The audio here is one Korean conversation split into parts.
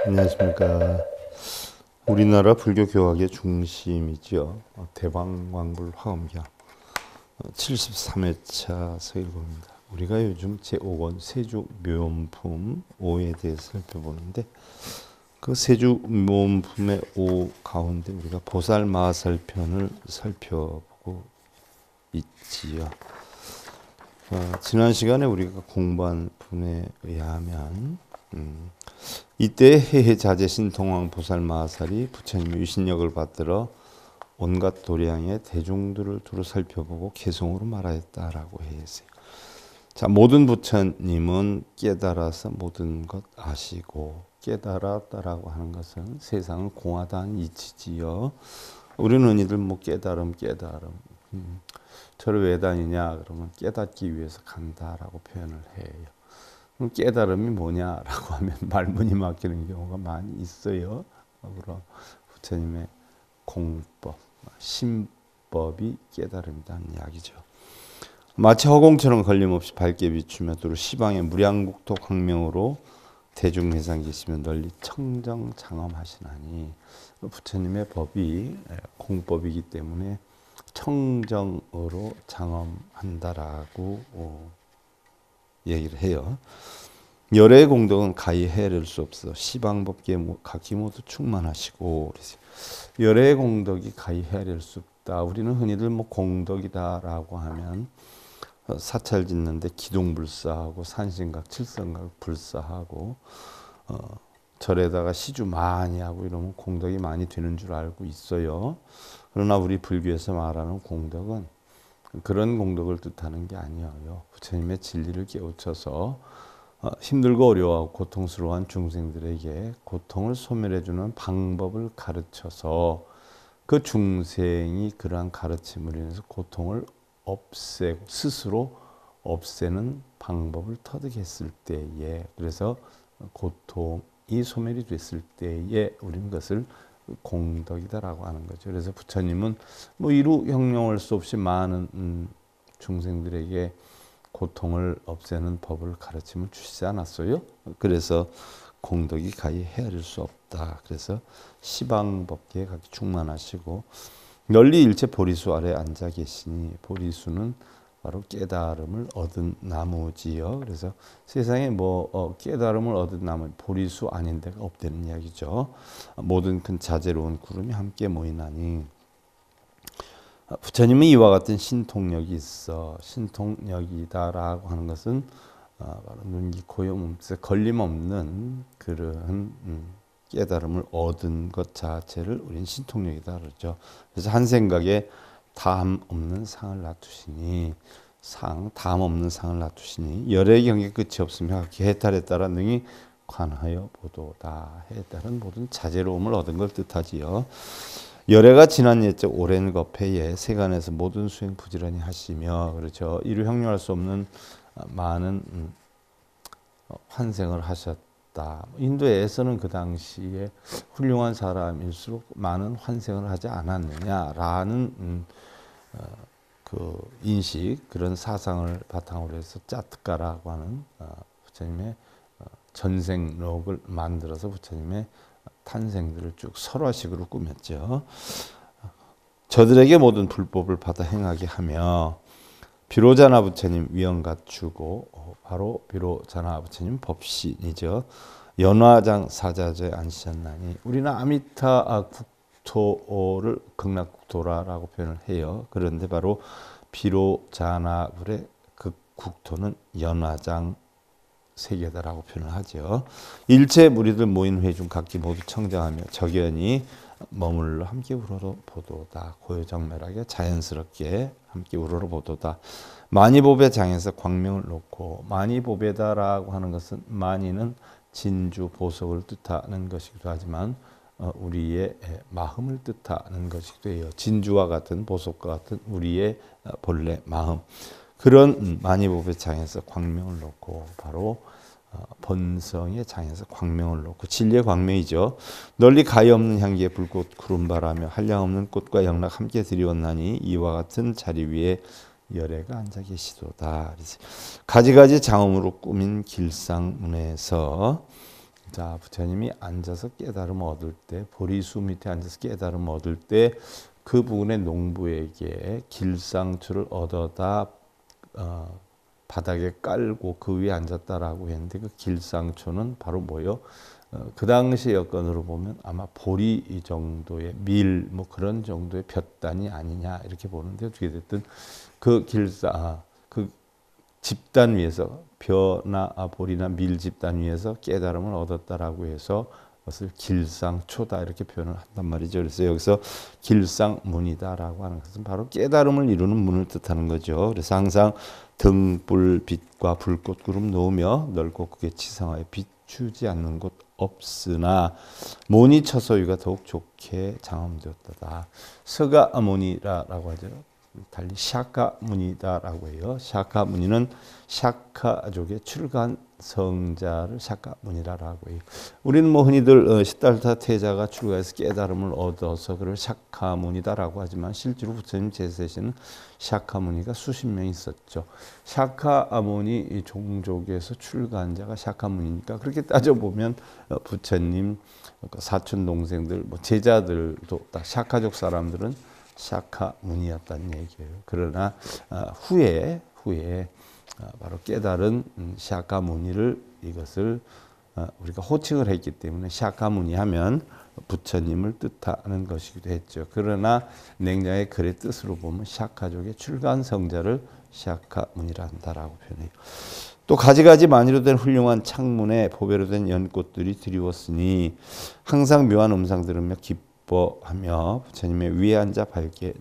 안녕하십니까. 우리나라 불교 교학의 중심이죠. 대방광불 화엄경 73회차 서일보입니다. 우리가 요즘 제5권 세주묘음품 5에 대해서 살펴보는데 그 세주묘음품의 5 가운데 우리가 보살마살편을 살펴보고 있지요. 지난 시간에 우리가 공부한 분에 의하면 이때 해해자재 신통왕 보살마살이 부처님의 위신력을 받들어 온갖 도량의 대중들을 두루 살펴보고 개성으로 말하였다라고 했어요. 자, 모든 부처님은 깨달아서 모든 것 아시고, 깨달았다라고 하는 것은 세상은 공하다는 이치지요. 우리는 흔히들 뭐 깨달음 저를 왜 다니냐 그러면 깨닫기 위해서 간다라고 표현을 해요. 그럼 깨달음이 뭐냐라고 하면 말문이 막히는 경우가 많이 있어요. 그럼 부처님의 공법, 신법이 깨달음이라는 이야기죠. 마치 허공처럼 걸림없이 밝게 비추며 두루 시방의 무량국토 광명으로 대중회상 계시며 널리 청정장엄하시나니 부처님의 법이 공법이기 때문에 청정으로 장엄한다라고 얘기를 해요. 열의 공덕은 가히 헤아릴 수 없어 시방법계 각기 모두 충만하시고, 열의 공덕이 가히 헤아릴 수 없다. 우리는 흔히들 뭐 공덕이다라고 하면 사찰 짓는데 기둥불사하고 산신각, 칠성각 불사하고 절에다가 시주 많이 하고 이러면 공덕이 많이 되는 줄 알고 있어요. 그러나 우리 불교에서 말하는 공덕은 그런 공덕을 뜻하는 게 아니에요. 부처님의 진리를 깨우쳐서 힘들고 어려워하고 고통스러워한 중생들에게 고통을 소멸해주는 방법을 가르쳐서 그 중생이 그러한 가르침을 인해서 고통을 없애고 스스로 없애는 방법을 터득했을 때에, 그래서 고통이 소멸이 됐을 때에 우리는 그것을 공덕이다라고 하는 거죠. 그래서 부처님은 뭐 이루 형용할 수 없이 많은 중생들에게 고통을 없애는 법을 가르침을 주시지 않았어요. 그래서 공덕이 가히 헤아릴 수 없다. 그래서 시방법계에 각기 충만하시고 널리 일체 보리수 아래 앉아 계시니, 보리수는 바로 깨달음을 얻은 나무지요. 그래서 세상에 뭐 깨달음을 얻은 나무, 보리수 아닌 데가 없다는 이야기죠. 모든 큰 자재로운 구름이 함께 모이나니, 부처님은 이와 같은 신통력이 있어. 신통력이다라고 하는 것은 바로 눈기 고요 몸짓에 걸림없는 그런 깨달음을 얻은 것 자체를 우리는 신통력이다 그러죠. 그래서 한 생각에 다함 없는 상을 놔두시니, 다함 없는 상을 놔두시니 열의 경계 끝이 없으며 해탈에 따라 능히 관하여 보도다. 해에 따른 모든 자제로움을 얻은 걸 뜻하지요. 열애가 지난 예적 오랜 거패에 세간에서 모든 수행 부지런히 하시며, 그렇죠. 이루 형용할 수 없는 많은 환생을 하셨다. 인도에서는 그 당시에 훌륭한 사람일수록 많은 환생을 하지 않았느냐라는 그 인식, 그런 사상을 바탕으로 해서 짜트가라고 하는 부처님의 전생록을 만들어서 부처님의 탄생들을 쭉 설화식으로 꾸몄죠. 저들에게 모든 불법을 받아 행하게 하며 비로자나 부처님 위엄 갖추고, 바로 비로자나 부처님 법신이죠. 연화장 사자저에 앉으셨나니, 우리는 아미타 국토를 극락국토라고 표현을 해요. 그런데 바로 비로자나 불의 그 국토는 연화장 세계다라고 표현을 하죠. 일체 무리들 모인 회중 각기 모두 청정하며 적연히 머물러 함께 우러러 보도다. 고요정멸하게 자연스럽게 함께 우러러 보도다. 만이보배 장에서 광명을 놓고, 만이보배다라고 하는 것은, 만이는 진주 보석을 뜻하는 것이기도 하지만 우리의 마음을 뜻하는 것이기도 해요. 진주와 같은, 보석과 같은 우리의 본래 마음, 그런 만이보배 장에서 광명을 놓고, 바로 본성의 장에서 광명을 놓고, 진리의 광명이죠. 널리 가히 없는 향기에 불꽃 구름바라며 한량없는 꽃과 영락 함께 드리웠나니, 이와 같은 자리 위에 열애가 앉아 계시도다. 가지가지 장엄으로 꾸민 길상문에서 자, 부처님이 앉아서 깨달음을 얻을 때, 보리수 밑에 앉아서 깨달음을 얻을 때 그 부근의 농부에게 길상추를 얻어다 바닥에 깔고 그 위에 앉았다라고 했는데, 그 길상추는 바로 뭐요? 그 당시 여건으로 보면 아마 보리 이 정도의 밀 뭐 그런 정도의 볕단이 아니냐 이렇게 보는데, 어떻게 됐든 그 그 집단 위에서 벼나 보리나 밀 집단 위에서 깨달음을 얻었다라고 해서 그것을 길상초다 이렇게 표현을 한단 말이죠. 그래서 여기서 길상문이다라고 하는 것은 바로 깨달음을 이루는 문을 뜻하는 거죠. 그래서 항상 등불 빛과 불꽃 구름 놓으며 넓고 크게 치성하여 비추지 않는 곳 없으나 모니 처소유가 더욱 좋게 장엄되었다. 서가모니라고 하죠. 달리 샤카무니다라고 해요. 샤카무니는 샤카족의 출간 성자를 샤카무니라고 해요. 우리는 뭐 흔히들 시달타 태자가 출가해서 깨달음을 얻어서 그걸 샤카무니다라고 하지만, 실제로 부처님 제세시는 샤카무니가 수십 명 있었죠. 샤카무니 종족에서 출가한 자가 샤카무니니까, 그렇게 따져보면 부처님 사촌 동생들 뭐 제자들도 다 샤카족 사람들은 샤카문이었다는 얘기예요. 그러나 후에 바로 깨달은 샤카무니를, 이것을 우리가 호칭을 했기 때문에 샤카무니 하면 부처님을 뜻하는 것이기도 했죠. 그러나 냉장의 글의 뜻으로 보면 샤카족의 출간 성자를 샤카문이라 한다라고 표현해요. 또 가지가지 많이로 된 훌륭한 창문에 보배로 된 연꽃들이 드리웠으니 항상 묘한 음상 들으며 기뻐하며 부처님의 위에 앉아 밝게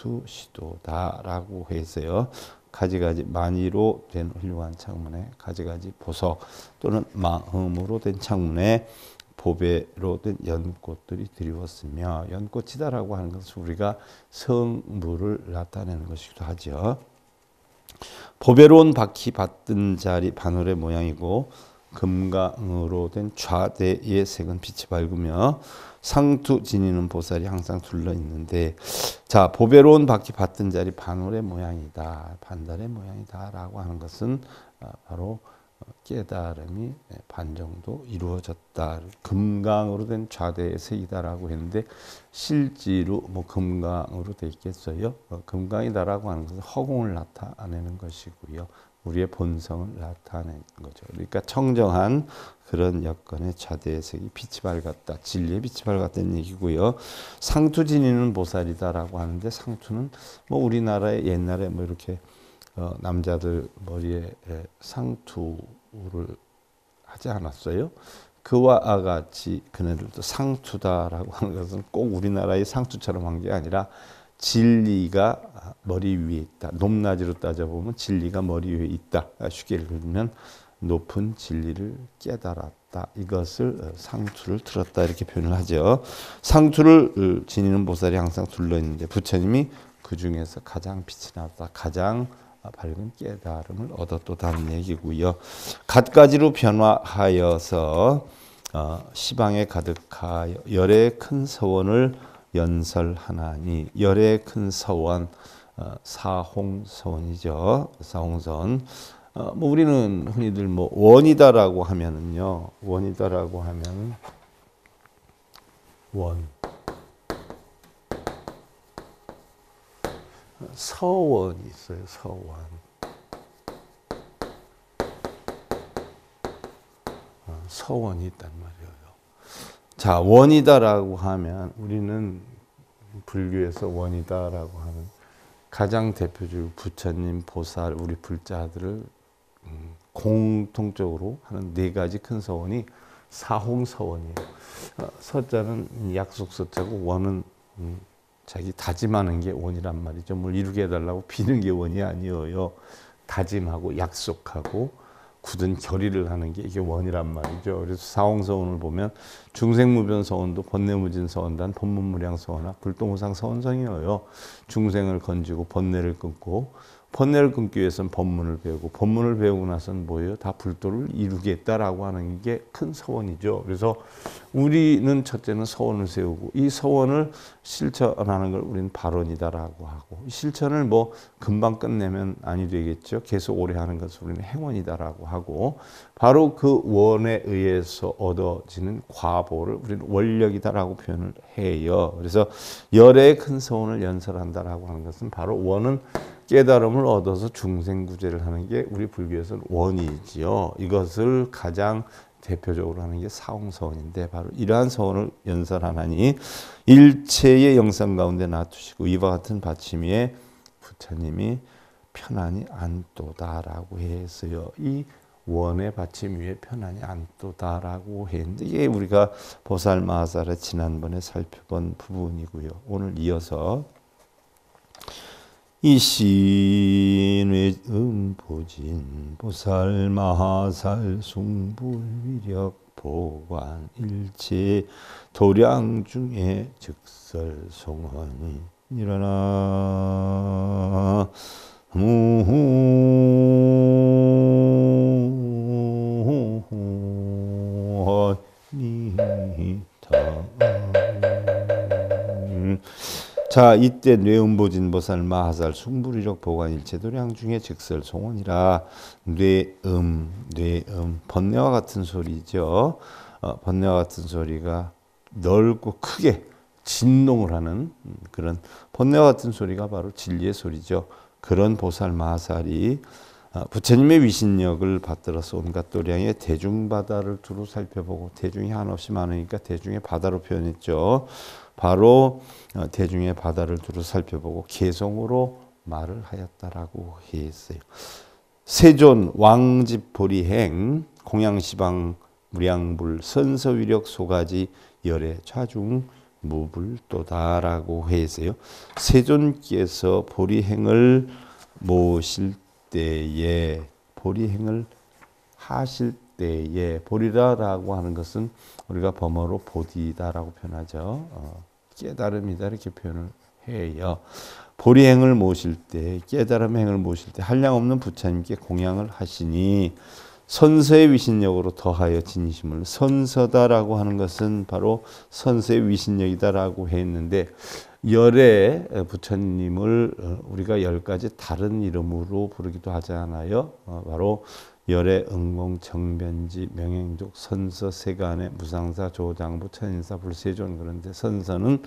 놔두시도다라고 해서요. 가지가지 많이로 된 훌륭한 창문에 가지가지 보석 또는 마음으로 된 창문에 보배로 된 연꽃들이 드리웠으며, 연꽃이다라고 하는 것은 우리가 성부를 나타내는 것이기도 하죠. 보배로운 바퀴 받든 자리 바늘의 모양이고 금강으로 된 좌대의 색은 빛이 밝으며 상투 지니는 보살이 항상 둘러 있는데, 자, 보배로운 바퀴 받든 자리 바늘의 모양이다, 반달의 모양이다라고 하는 것은 바로 깨달음이 반 정도 이루어졌다. 금강으로 된 좌대의 색이다라고 했는데, 실제로 뭐 금강으로 돼 있겠어요? 금강이다라고 하는 것은 허공을 나타내는 것이고요. 우리의 본성을 나타내는 거죠. 그러니까 청정한 그런 여건의 좌대의 색이 빛이 밝았다, 진리의 빛이 밝았다는 얘기고요. 상투 지니는 보살이다라고 하는데, 상투는 뭐 우리나라의 옛날에 뭐 이렇게 남자들 머리에 상투를 하지 않았어요? 그와 같이 그네들도 상투다라고 하는 것은 꼭 우리나라의 상투처럼 한 게 아니라, 진리가 머리 위에 있다. 높낮이로 따져보면 진리가 머리 위에 있다. 쉽게 읽으면 높은 진리를 깨달았다. 이것을 상투를 들었다 이렇게 표현을 하죠. 상투를 지니는 보살이 항상 둘러있는데, 부처님이 그 중에서 가장 빛이 났다, 가장 밝은 깨달음을 얻었다는 얘기고요. 갖가지로 변화하여서 시방에 가득하여 열의 큰 서원을 연설하나니, 열의 큰 서원, 사홍서원이죠. 사홍서원. 뭐 우리는 흔히들 뭐 원이다라고 하면은요, 원이다라고 하면 원, 서원이 있어요. 서원. 서원이 있단 말이에요. 자, 원이다라고 하면 우리는 불교에서 원이다라고 하는 가장 대표적으로 부처님, 보살, 우리 불자들을 공통적으로 하는 네 가지 큰 서원이 사홍서원이에요. 서자는 약속 서자고, 원은 자기 다짐하는 게 원이란 말이죠. 뭘 이루게 해달라고 비는 게 원이 아니에요. 다짐하고 약속하고 굳은 결의를 하는 게 이게 원이란 말이죠. 그래서 사홍서원을 보면 중생무변서원도 번뇌무진서원단 본문무량서원학 불동호상서원성이에요. 중생을 건지고 번뇌를 끊고 번뇌를 끊기 위해서는 법문을 배우고 법문을 배우고 나서는 뭐예요? 다 불도를 이루겠다라고 하는 게 큰 서원이죠. 그래서 우리는 첫째는 서원을 세우고 이 서원을 실천하는 걸 우리는 발언이다라고 하고 실천을 뭐 금방 끝내면 아니 되겠죠. 계속 오래 하는 것을 우리는 행원이다라고 하고 바로 그 원에 의해서 얻어지는 과보를 우리는 원력이다라고 표현을 해요. 그래서 열의 큰 서원을 연설한다라고 하는 것은 바로 원은 깨달음을 얻어서 중생구제를 하는 게 우리 불교에서는 원이지요. 이것을 가장 대표적으로 하는 게 사홍서원인데 바로 이러한 서원을 연설하나니 일체의 영상 가운데 놔두시고 이와 같은 받침 위에 부처님이 편안히 앉도다라고 했어요. 이 원의 받침 위에 편안히 앉도다라고 했는데 이게 우리가 보살마하살에 지난번에 살펴본 부분이고요. 오늘 이어서 이신의 음보진 보살마하살 숭불위력 보관 일체 도량 중에 즉설송언이 일어나 자 이때 뇌음보진보살 마하살 숭불위력 보관일체도량 중에 즉설송원이라 뇌음 번뇌와 같은 소리죠. 번뇌와 같은 소리가 넓고 크게 진동을 하는 그런 번뇌와 같은 소리가 바로 진리의 소리죠. 그런 보살 마하살이 부처님의 위신력을 받들어서 온갖 도량의 대중바다를 두루 살펴보고 대중이 한없이 많으니까 대중의 바다로 표현했죠. 바로 대중의 바다를 두루 살펴보고 개성으로 말을 하였다라고 했어요. 세존 왕집 보리행 공양시방 무량불 선서위력 소가지 열의 좌중 무불도다라고 했어요. 세존께서 보리행을 모실 때에 보리행을 하실 때에 보리라라고 하는 것은 우리가 범어로 보디다라고 표현하죠. 깨달음이다 이렇게 표현을 해요. 보리행을 모실 때 깨달음 행을 모실 때 한량없는 부처님께 공양을 하시니 선서의 위신력으로 더하여 진심을 선서다라고 하는 것은 바로 선서의 위신력이다라고 했는데 열의 부처님을 우리가 10가지 다른 이름으로 부르기도 하지 않아요? 바로 열의 응공 정변지 명행족 선서 세간의 무상사 조장부 천인사 불세존 그런데 선서는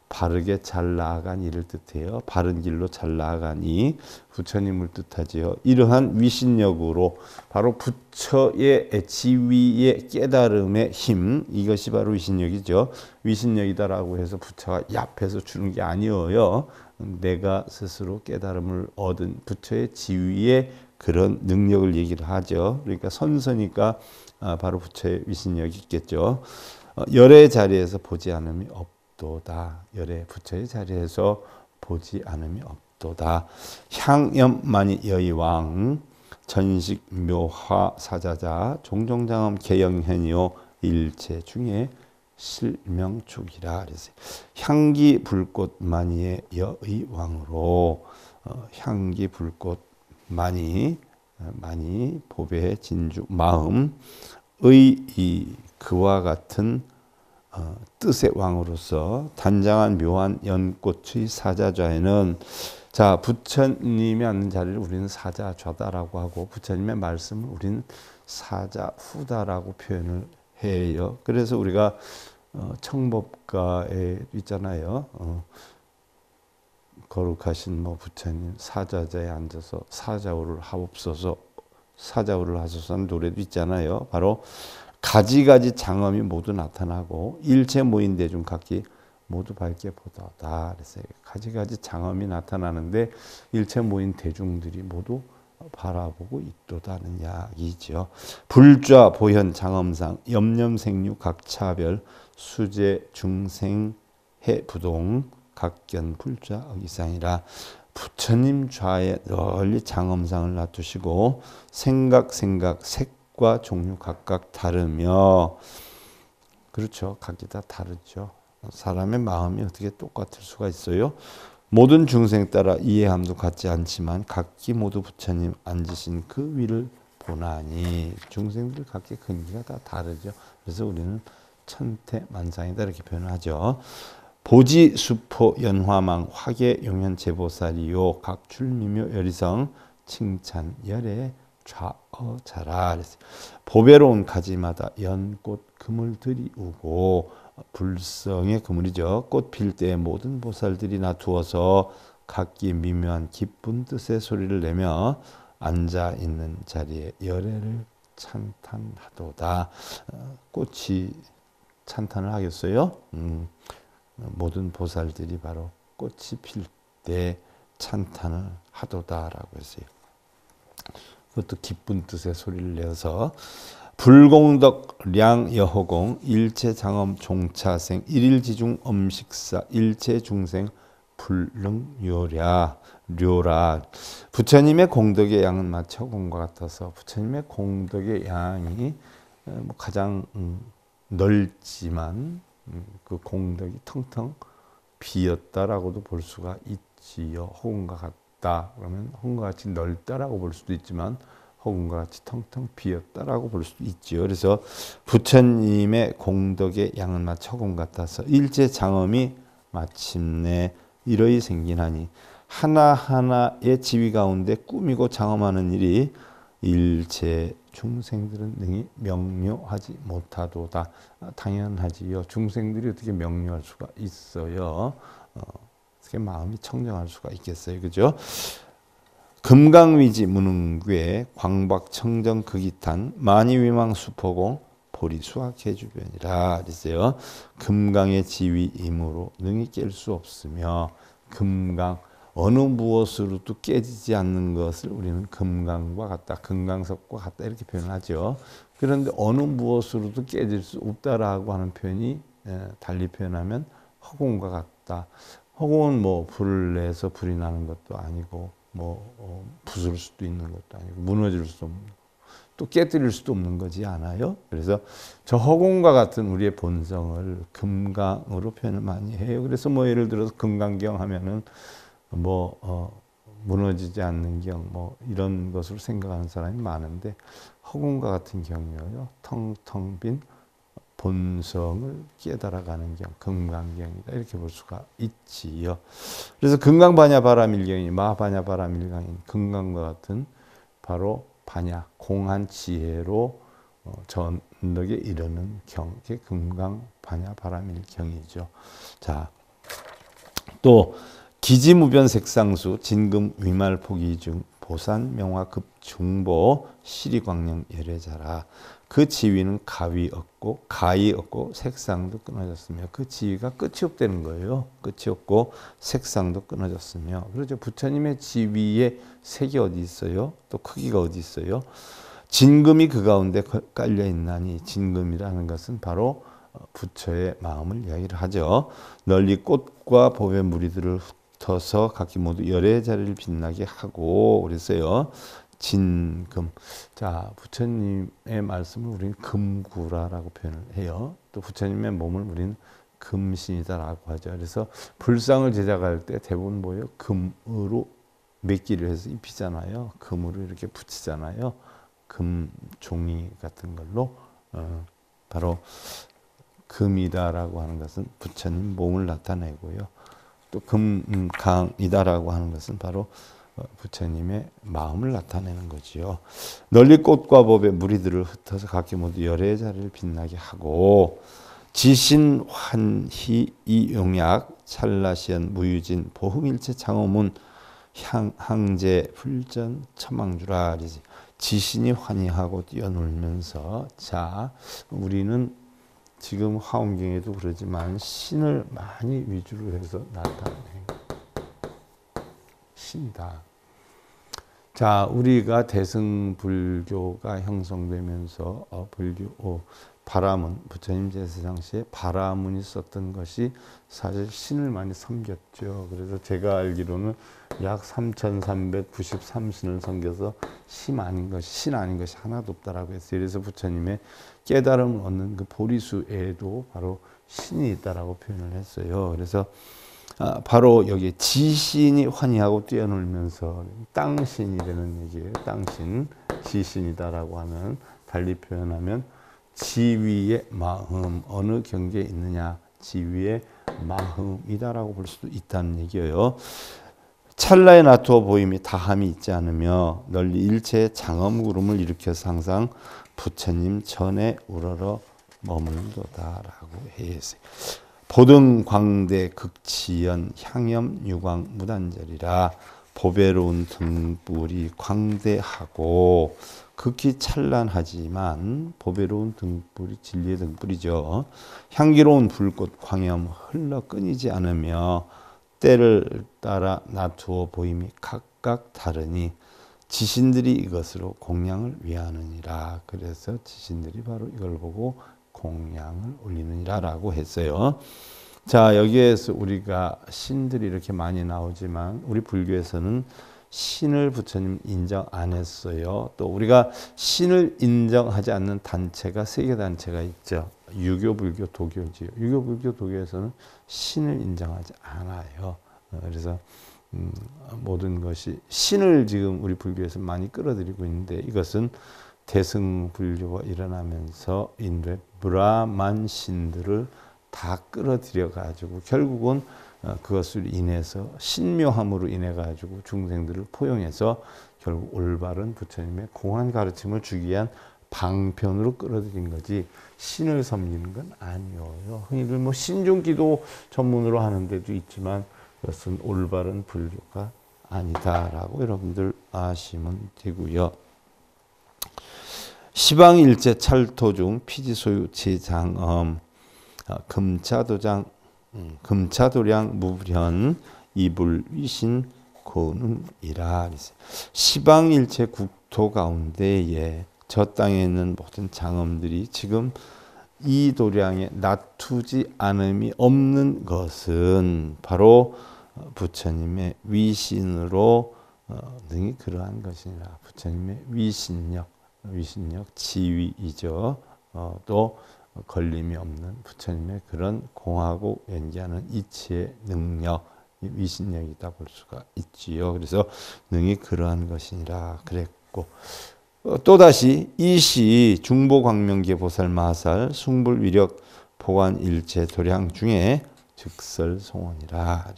바르게 잘 나아간 이를 뜻해요. 바른 길로 잘 나아가니 부처님을 뜻하지요. 이러한 위신력으로 바로 부처의 지위의 깨달음의 힘 이것이 바로 위신력이죠. 위신력이다라고 해서 부처가 얍해서 주는 게 아니어요. 내가 스스로 깨달음을 얻은 부처의 지위의 그런 능력을 얘기를 하죠. 그러니까 선서니까 바로 부처의 위신력이 있겠죠. 열의 자리에서 보지 않음이 없도다. 열의 부처의 자리에서 보지 않음이 없도다. 향염만이 여의왕 전식 묘화 사자자 종종장엄 개영현이요 일체 중에 실명축이라 그랬어요. 향기 불꽃 만이의 여의왕으로 향기 불꽃 많이 보배 진주 마음의 그와 같은 뜻의 왕으로서 단장한 묘한 연꽃의 사자좌에는 자 부처님이 앉는 자리를 우리는 사자좌다라고 하고 부처님의 말씀을 우리는 사자후다라고 표현을 해요. 그래서 우리가 청법가에 있잖아요. 거룩하신 부처님 사자자에 앉아서 사자우를 하옵소서 사자우를 하소서 하는 노래도 있잖아요. 바로 가지가지 장엄이 모두 나타나고 일체 모인 대중 각기 모두 밝게 보도다. 그래서 가지가지 장엄이 나타나는데 일체 모인 대중들이 모두 바라보고 있도다는 이야기죠. 불좌 보현 장엄상 염념생류 각차별 수제 중생 해부동 각견 불좌 의상이라 부처님 좌에 널리 장엄상을 놔두시고 생각 색과 종류 각각 다르며 그렇죠. 각기 다 다르죠. 사람의 마음이 어떻게 똑같을 수가 있어요? 모든 중생 따라 이해함도 같지 않지만 각기 모두 부처님 앉으신 그 위를 보나니 중생들 각기 근기가 다 다르죠. 그래서 우리는 천태만상이다 이렇게 표현하죠. 보지 수포 연화망 화계 용현 제보살이요 각출미묘 여리성 칭찬 열애 좌어자라. 보배로운 가지마다 연꽃 그물 들이우고 불성의 그물이죠. 꽃 필 때 모든 보살들이 놔두어서 각기 미묘한 기쁜 뜻의 소리를 내며 앉아 있는 자리에 열애를 찬탄하도다. 꽃이 찬탄을 하겠어요? 모든 보살들이 바로 꽃이 필 때 찬탄을 하도다라고 했어요. 그것도 기쁜 뜻의 소리를 내서 불공덕 량여호공 일체장엄 종차생 일일지중 엄식사 일체중생 불능요랴 료라. 부처님의 공덕의 양은 마치 허공과 같아서 부처님의 공덕의 양이 가장 넓지만 그 공덕이 텅텅 비었다라고도 볼 수가 있지요. 허공과 같다 그러면 허공과 같이 넓다라고 볼 수도 있지만 허공과 같이 텅텅 비었다라고 볼 수도 있지요. 그래서 부처님의 공덕의 양은 마치 허공 같아서 일체장엄이 마침내 이러히 생기나니 하나하나의 지위 가운데 꾸미고 장엄하는 일이 일체 중생들은 능히 명료하지 못하도다. 당연하지요. 중생들이 어떻게 명료할 수가 있어요. 어떻게 마음이 청정할 수가 있겠어요. 그죠? 금강위지 무능괴 광박청정 극이탄 만이위망 수포공 보리수학해주변이라 그랬어요. 금강의 지위이므로 능히 깰 수 없으며 금강 어느 무엇으로도 깨지지 않는 것을 우리는 금강과 같다, 금강석과 같다 이렇게 표현하죠. 그런데 어느 무엇으로도 깨질 수 없다라고 하는 표현이 달리 표현하면 허공과 같다. 허공은 뭐 불을 내서 불이 나는 것도 아니고 부술 수도 있는 것도 아니고 무너질 수도 없는 또 깨뜨릴 수도 없는 거지 않아요? 그래서 저 허공과 같은 우리의 본성을 금강으로 표현을 많이 해요. 그래서 예를 들어서 금강경 하면은 무너지지 않는 경 이런 것으로 생각하는 사람이 많은데 허공과 같은 경이요. 텅텅 빈 본성을 깨달아가는 경, 금강경이다 이렇게 볼 수가 있지요. 그래서 금강반야 바라밀경이 마반야 바라밀경인 금강과 같은 바로 반야 공한 지혜로 전덕에 이르는 경, 게 금강 반야 바라밀경이죠. 자, 또 기지무변 색상수 진금 위말 포기중 보산 명화 급중보 시리광령 열애자라. 그 지위는 가위 없고 가위 없고 색상도 끊어졌으며 그 지위가 끝이 없다는 거예요. 끝이 없고 색상도 끊어졌으며 그렇죠. 부처님의 지위에 색이 어디 있어요? 또 크기가 어디 있어요? 진금이 그 가운데 깔려 있나니 진금이라는 것은 바로 부처의 마음을 이야기를 하죠. 널리 꽃과 법의 무리들을 흩어서 각기 모두 열의 자리를 빛나게 하고 그랬어요. 진금. 자, 부처님의 말씀을 우리는 금구라라고 표현을 해요. 또 부처님의 몸을 우리는 금신이다라고 하죠. 그래서 불상을 제작할 때 대부분 뭐예요? 금으로 몇기를 해서 입히잖아요. 금으로 이렇게 붙이잖아요. 금 종이 같은 걸로 바로 금이다라고 하는 것은 부처님 몸을 나타내고요. 또 금강이다라고 하는 것은 바로 부처님의 마음을 나타내는 거지요. 널리 꽃과 법의 무리들을 흩어서 각기 모두 열의 자리를 빛나게 하고 지신 환희 이용약 찰나시연 무유진 보흥일체 장어문 항제 불전 천망주라. 지신이 환희하고 뛰어놀면서 자 우리는 지금 화엄경에도 그러지만 신을 많이 위주로 해서 나타내는 신이다. 자, 우리가 대승불교가 형성되면서 불교 바라문 부처님 제세 당시에 바라문이 썼던 것이 사실 신을 많이 섬겼죠. 그래서 제가 알기로는 약 3,393신을 섬겨서 신 아닌 것이 하나도 없다라고 했어요. 그래서 부처님의 깨달음을 얻는 그 보리수에도 바로 신이 있다라고 표현을 했어요. 그래서 바로 여기 지신이 환희하고 뛰어놀면서 땅신이라는 얘기예요. 땅신, 지신이다라고 하면 달리 표현하면 지위의 마음, 어느 경계에 있느냐, 지위의 마음이다라고 볼 수도 있다는 얘기예요. 찰나에 나투어 보임이 다함이 있지 않으며 널리 일체의 장엄구름을 일으켜서 항상 부처님 전에 우러러 머물도다라고 해서 보등 광대 극치연 향염 유광 무단절이라 보배로운 등불이 광대하고 극히 찬란하지만 보배로운 등불이 진리의 등불이죠. 향기로운 불꽃 광염 흘러 끊이지 않으며 때를 따라 나투어 보임이 각각 다르니 지신들이 이것으로 공양을 위하느니라. 그래서 지신들이 바로 이걸 보고 공양을 올리느니라 라고 했어요. 자, 여기에서 우리가 신들이 이렇게 많이 나오지만 우리 불교에서는 신을 부처님 인정 안 했어요. 또 우리가 신을 인정하지 않는 단체가 세 개 단체가 있죠. 유교, 불교, 도교지요. 유교, 불교, 도교에서는 신을 인정하지 않아요. 그래서 모든 것이 신을 지금 우리 불교에서 많이 끌어들이고 있는데 이것은 대승불교가 일어나면서 인도의 브라만 신들을 다 끌어들여 가지고 결국은 그것을 인해서 신묘함으로 인해 가지고 중생들을 포용해서 결국 올바른 부처님의 공한 가르침을 주기 위한 방편으로 끌어들인 거지 신을 섬기는 건 아니에요. 흔히들 뭐 신중기도 전문으로 하는 데도 있지만 그것은 올바른 불교가 아니다라고 여러분들 아시면 되고요. 시방일체 찰토중 피지소유 제장엄 금차도장 금차도량 무불현 이불위신 고능이라. 시방일체 국토 가운데에 저 땅에 있는 모든 장엄들이 지금 이 도량에 나투지 않음이 없는 것은 바로 부처님의 위신으로 능히 그러한 것이니라. 부처님의 위신력 지위이죠. 또 걸림이 없는 부처님의 그런 공하고 연기하는 이치의 능력, 위신력이다 볼 수가 있지요. 그래서 능히 그러한 것이니라 그랬고 또다시 이시 중보광명계 보살마살 숭불위력 보관일체 도량 중에 즉설송원이라.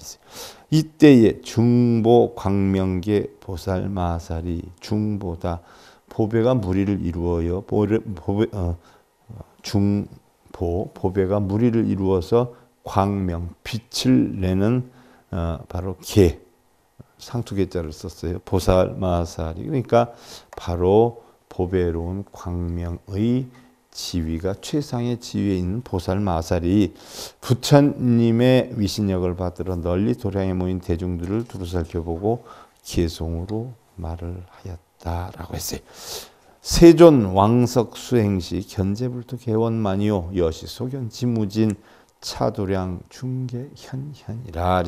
이때에 중보광명계 보살마살이 중보다 보배가 무리를 이루어요. 보배가 무리를 이루어서 광명 빛을 내는 바로 계 상투계자를 썼어요. 보살마살이 그러니까 바로 보배로운 광명의 지위가 최상의 지위에 있는 보살마살이 부처님의 위신력을 받들어 널리 도량에 모인 대중들을 두루 살펴보고 개송으로 말을 하였다라고 했어요. 세존 왕석 수행시 견제불토 개원만이요 여시소견 지무진 차도량 중계 현현이라.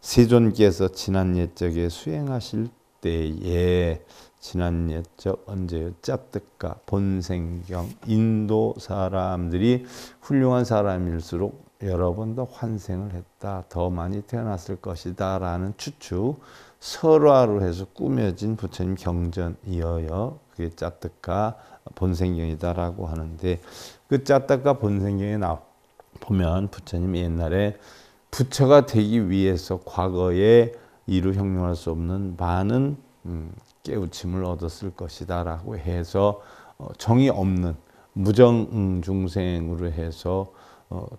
세존께서 지난 옛적에 수행하실 때에 지난 옛적 언제요? 짭득가 본생경 인도 사람들이 훌륭한 사람일수록 여러 번 더 환생을 했다. 더 많이 태어났을 것이다 라는 추측 설화로 해서 꾸며진 부처님 경전이어요. 그게 짭득가 본생경이다라고 하는데 그 짭득가 본생경에 보면 부처님이 옛날에 부처가 되기 위해서 과거에 이루 형용할 수 없는 많은 깨우침을 얻었을 것이다 라고 해서 정이 없는 무정 중생으로 해서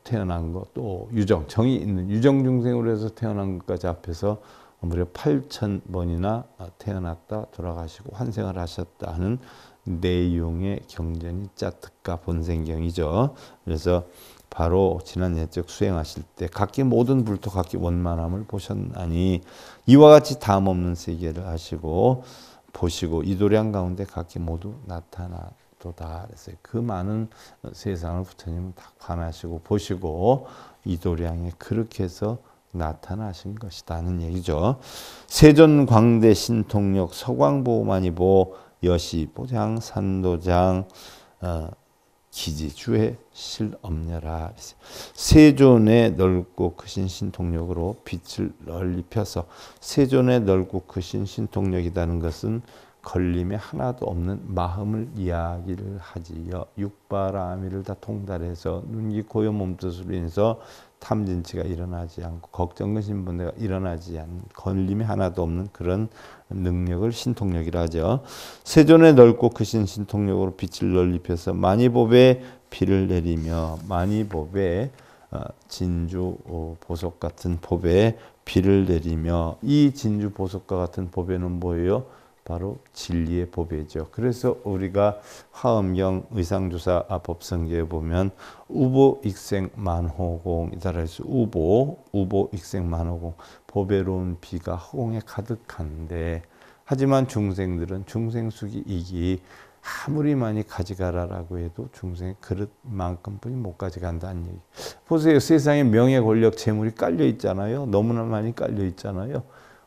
태어난 것, 또 유정, 정이 있는 유정 중생으로 해서 태어난 것까지 합해서 무려 8,000번이나 태어났다 돌아가시고 환생을 하셨다는 내용의 경전이 짭득가 본생경이죠. 그래서 바로 지난 옛적 수행하실 때 각기 모든 불토 각기 원만함을 보셨나니 이와 같이 다음 없는 세계를 하시고 보시고 이 도량 가운데 각기 모두 나타나도다. 그래서 그 많은 세상을 부처님은 다 관하시고 보시고 이 도량에 그렇게 해서 나타나신 것이다는 얘기죠. 세존 광대 신통력 서광보만이보 여시 보장 산도장 기지주에 실엄녀라. 세존의 넓고 크신 신통력으로 빛을 널리 펴서, 세존의 넓고 크신 신통력이라는 것은 걸림이 하나도 없는 마음을 이야기를 하지요. 육바라미를 다 통달해서 눈기 고요 몸뜻으로 인해서 탐진치가 일어나지 않고 걱정 근심 분해가 일어나지 않는, 걸림이 하나도 없는 그런 능력을 신통력이라 하죠. 세존의 넓고 크신 신통력으로 빛을 널리 펴서 만이법에 비를 내리며, 만이법에 진주 보석 같은 법에 비를 내리며, 이 진주 보석과 같은 법에는 뭐예요? 바로 진리의 법이죠. 그래서 우리가 화엄경 의상조사 법성계에 보면 우보익생만호공이다 해서 우보익생만호공, 법외로운 비가 허공에 가득한데, 하지만 중생들은 중생수기 이기 아무리 많이 가져가라라고 해도 중생의 그릇만큼뿐이 못 가져간다는 얘기. 보세요. 세상에 명예 권력 재물이 깔려 있잖아요. 너무나 많이 깔려 있잖아요.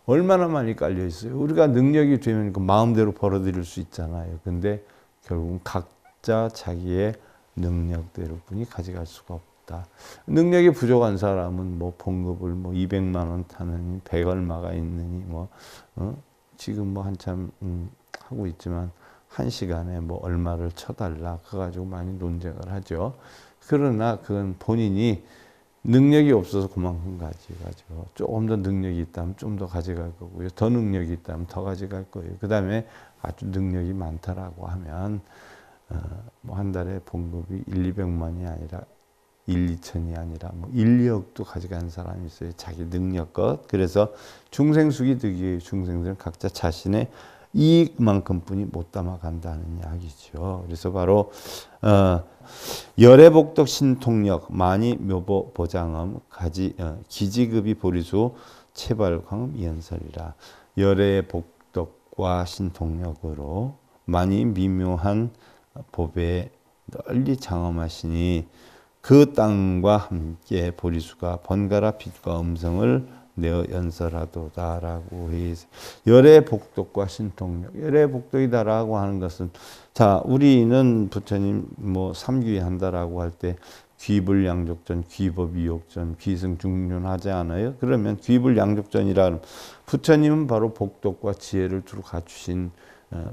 얼마나 많이 깔려 있어요. 우리가 능력이 되면 그 마음대로 벌어들일 수 있잖아요. 근데 결국은 각자 자기의 능력대로 뿐이 가져갈 수가 없다. 능력이 부족한 사람은 뭐 봉급을 뭐 200만 원 타느니 100 얼마가 있느니 지금 뭐 한참 하고 있지만 한 시간에 뭐 얼마를 쳐달라 그거 가지고 많이 논쟁을 하죠. 그러나 그건 본인이 능력이 없어서 그만큼 가져가죠. 조금 더 능력이 있다면 좀 더 가져갈 거고요. 더 능력이 있다면 더 가져갈 거예요. 그 다음에 아주 능력이 많다라고 하면 뭐 한 달에 봉급이 1, 200만이 아니라 1, 2천이 아니라 뭐 1, 2억도 가져가는 사람이 있어요. 자기 능력껏. 그래서 중생수기 득이, 중생들은 각자 자신의 이익만큼뿐이 못 담아간다는 이야기죠. 그래서 바로 열애복덕 신통력 만이 묘보 보장엄 가지 기지급이 보리수 체발광음 이연설이라. 열애복덕과 신통력으로 많이 미묘한 법에 널리 장엄하시니 그 땅과 함께 보리수가 번갈아 빛과 음성을 내어 연설하도다라고 해서, 열의 복덕과 신통력, 열의 복덕이다라고 하는 것은, 자, 우리는 부처님 뭐 삼귀 한다라고 할 때 귀불양족전, 귀법이욕전, 귀승중륜 하지 않아요? 그러면 귀불양족전이라는, 부처님은 바로 복덕과 지혜를 두루 갖추신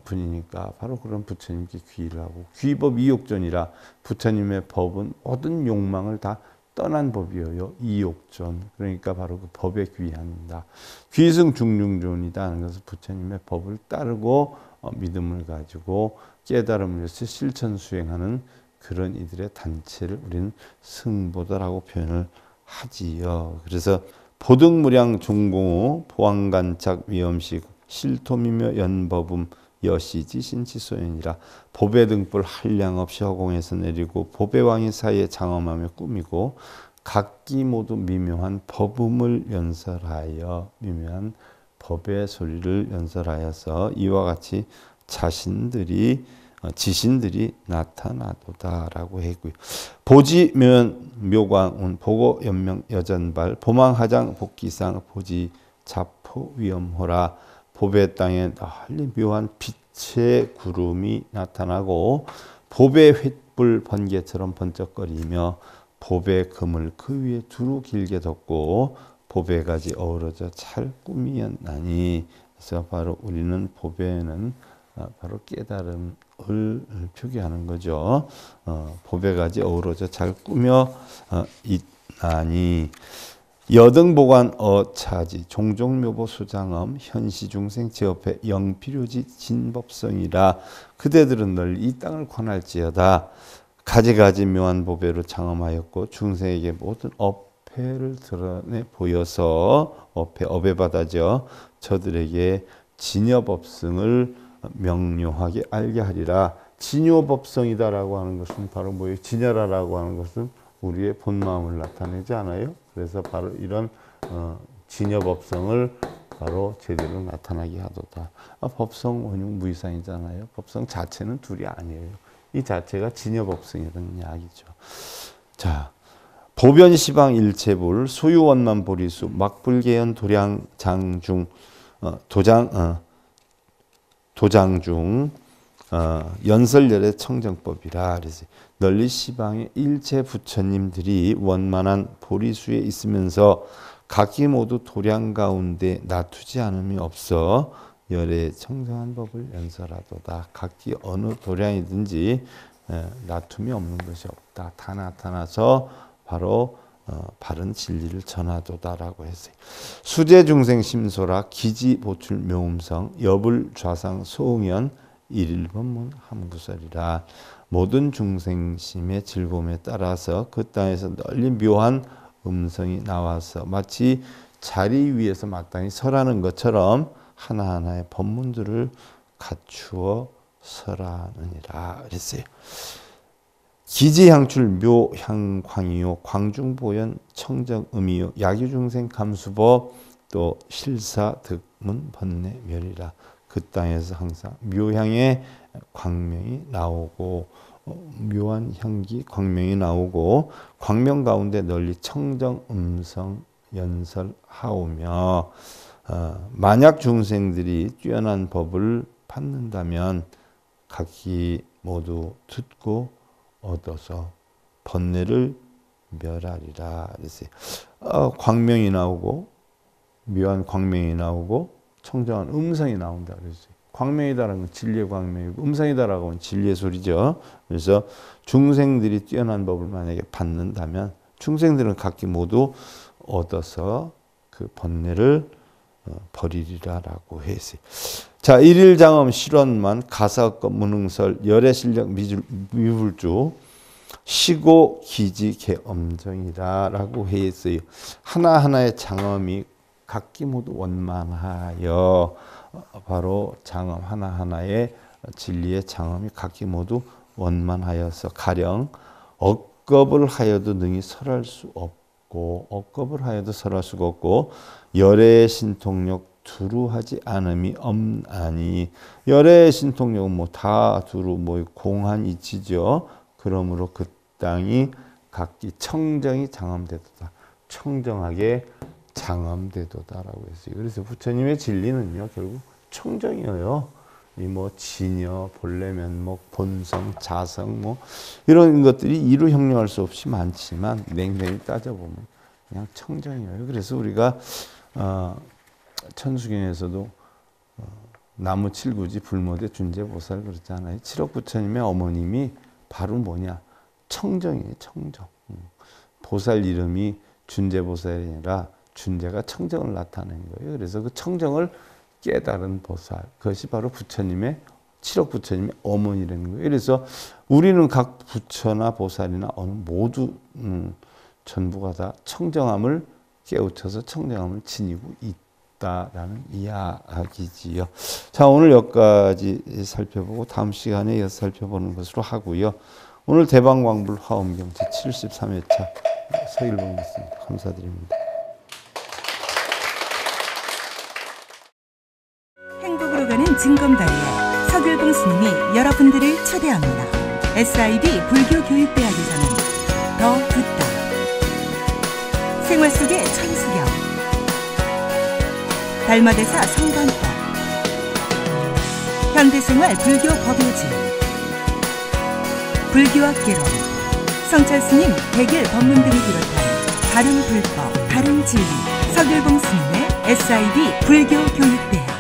분이니까 바로 그런 부처님께 귀를 하고, 귀법이욕전이라 부처님의 법은 모든 욕망을 다 떠난 법이에요. 이욕전. 그러니까 바로 그 법에 귀한다. 귀승중륜존이다 하는 것은 부처님의 법을 따르고 믿음을 가지고 깨달음을 위해서 실천 수행하는 그런 이들의 단체를 우리는 승보다라고 표현을 하지요. 그래서 보등무량 종공후 보왕간착 위엄식 실토미며 연법음 여시지 신치소연이라. 법의 등불 한량 없이 허공에서 내리고 법의 왕이 사이에 장엄하며 꾸미고 각기 모두 미묘한 법음을 연설하여, 미묘한 법의 소리를 연설하여서 이와 같이 지신들이 나타나도다라고 했고요. 보지면 묘광운 보고 연명 여전발 보망하장 복기상 보지 자포 위엄호라. 법의 땅에 널리 묘한 빛의 구름이 나타나고 법의 횃불 번개처럼 번쩍거리며 법의 금을 그 위에 두루 길게 덮고 법의 가지 어우러져 잘 꾸미었나니. 그래서 바로 우리는 법에는 바로 깨달음을 표기하는 거죠. 법의 가지 어우러져 잘 꾸며 있나니. 여등보관 어차지 종종묘보 수장엄 현시중생 제업해 영필요지 진법성이라. 그대들은 널리 이 땅을 관할지어다. 가지가지 묘한 보배로 장엄하였고 중생에게 모든 업회를 드러내 보여서 업회 바다죠. 저들에게 진여법성을 명료하게 알게 하리라. 진여법성이다라고 하는 것은 바로 뭐예요? 진여라라고 하는 것은 우리의 본 마음을 나타내지 않아요? 그래서 바로 이런 진여법성을 바로 제대로 나타나게 하도다. 법성 원흉 무이상이잖아요. 법성 자체는 둘이 아니에요. 이 자체가 진여법성이라는 이야기죠. 자, 보변시방 일체불 소유원만 보리수 막불계연 도량장중 도장중 연설열의 청정법이라 그래서 널리 시방의 일체 부처님들이 원만한 보리수에 있으면서 각기 모두 도량 가운데 나투지 않음이 없어 열의 청정한 법을 연설하도다. 각기 어느 도량이든지 나툼이 없는 것이 없다. 다 나타나서 바로 바른 진리를 전하도다라고 했어요. 수제 중생 심소라 기지 보출 묘음성 여불 좌상 소응연 일일법문 함구설이라. 모든 중생심의 즐거움에 따라서 그 땅에서 널리 묘한 음성이 나와서 마치 자리 위에서 마땅히 설하는 것처럼 하나하나의 법문들을 갖추어 설하느니라 그랬어요. 기지향출 묘향광이요 광중보현 청정음이요 야규중생 감수법 또 실사득문 번뇌멸이라. 그 땅에서 항상 묘향의 광명이 나오고 묘한 향기 광명이 나오고 광명 가운데 널리 청정음성 연설하오며 만약 중생들이 뛰어난 법을 받는다면 각기 모두 듣고 얻어서 번뇌를 멸하리라 그랬어요. 광명이 나오고 묘한 광명이 나오고 청정한 음성이 나온다 그랬어요. 광명이다라는 건 진리의 광명이고 음성이다라고 하면 진리의 소리죠. 그래서 중생들이 뛰어난 법을 만약에 받는다면 중생들은 각기 모두 얻어서 그 번뇌를 버리리라라고 했어요. 자, 일일장엄 실원만 가사업법 무능설 열의 실력 미불주 시고 기지 개엄정이다라고 했어요. 하나하나의 장엄이 각기 모두 원만하여 바로 장엄 하나하나의 진리의 장엄이 각기 모두 원만하여서 가령 억겁을 하여도 능히 설할 수 없고 억겁을 하여도 설할 수가 없고 열의 신통력 두루하지 않음이 없나니 열의 신통력은 뭐 다 두루 뭐 공한 이치죠. 그러므로 그 땅이 각기 청정이 장엄되도다. 청정하게 장엄되도다라고 했어요. 그래서 부처님의 진리는요 결국 청정이에요. 이 뭐 진여, 본래면목, 본성, 자성 뭐 이런 것들이 이루 형용할 수 없이 많지만 냉랭히 따져보면 그냥 청정이에요. 그래서 우리가 천수경에서도 나무 칠구지 불모대 준재보살 그러잖아요. 칠옥 부처님의 어머님이 바로 뭐냐 청정이에요. 청정. 보살 이름이 준재보살이 아니라 준재가 청정을 나타내는 거예요. 그래서 그 청정을 깨달은 보살 그것이 바로 부처님의 칠옥 부처님의 어머니라는 거예요. 그래서 우리는 각 부처나 보살이나 모두 전부가 다 청정함을 깨우쳐서 청정함을 지니고 있다라는 이야기지요. 자, 오늘 여기까지 살펴보고 다음 시간에 이어서 살펴보는 것으로 하고요. 오늘 대방광불 화엄경 제73회차 서일봉이었습니다. 감사드립니다. 행복으로 가는 징검다리에 서길봉 스님이 여러분들을 초대합니다. SIB 불교교육대학에서는 더 듣다, 생활 속의 천수경, 달마대사 성관법, 현대생활 불교 법요지, 불교학개론, 성찰스님 백일 법문 등을 비롯한 다른 불법, 다른 진리, 서길봉 스님의 SIB 불교교육대학.